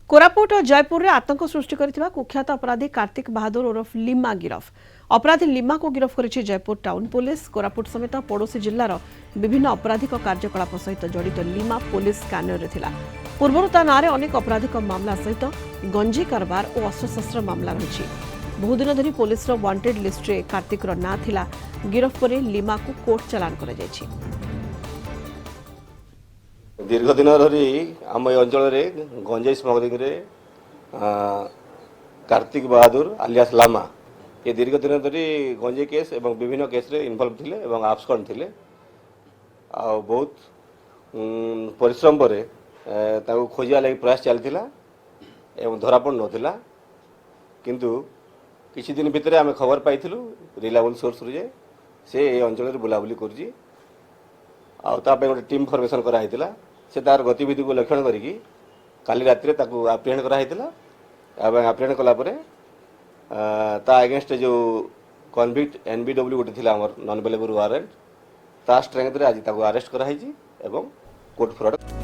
कोरापुट और जयपुर में आतंक सृष्टि करथिबा कुख्यात अपराधी कार्तिक बहादुर ओरफ लिमा गिरफ। अपराधी लिमा को गिरफ करिछि जयपुर टाउन पुलिस। कोरापुट समेत पड़ोशी जिल्लार विभिन्न आपराधिक कार्यकलाप सहित जड़ित लिमा पुलिस स्कैनर रे थिला। पूर्वरु ता नारे अनेक आपराधिक मामला सहित गंजी कारबार और अस्त्रशस्त्र मामला रहिछि। बहुदिन धरी पुलिस वांटेड लिस्ट रे कार्तिक ना थिला। गिरफ पर लिमा को कोर्ट चालान करा जायछि। दीर्घ दिन धरी आम अंचल गंजेई स्मगलिंग कार्तिक बहादुर आलियास लामा ये दीर्घ दिन धरी गंजेई केस एवं विभिन्न केस रे इनवॉल्व थिले एवं आब्सकॉन्ड थिले आ बहुत परिश्रम पर खोजा लगी प्रयास चलता एवं धरापड़ नथिला किंतु किछि दिन भितर आम खबर पाइथिलु रिलायबल सोर्स रे से अंचल बुलाबुली करछि आ गोटे टीम फॉर्मेशन कराइला से तार गतिविधि को लक्षण करिकी काली रात आप्रिहेंड कराइला आप्रिहेंड कलापर ता अगेंस्ट जो कन्विक्ट एनबीडब्ल्यू गोटे थिला हमर नॉन अवेलेबल वारंट ता स्ट्रेंथ रे आज ताको अरेस्ट कराइछि एवं कोर्ट फॉरवर्ड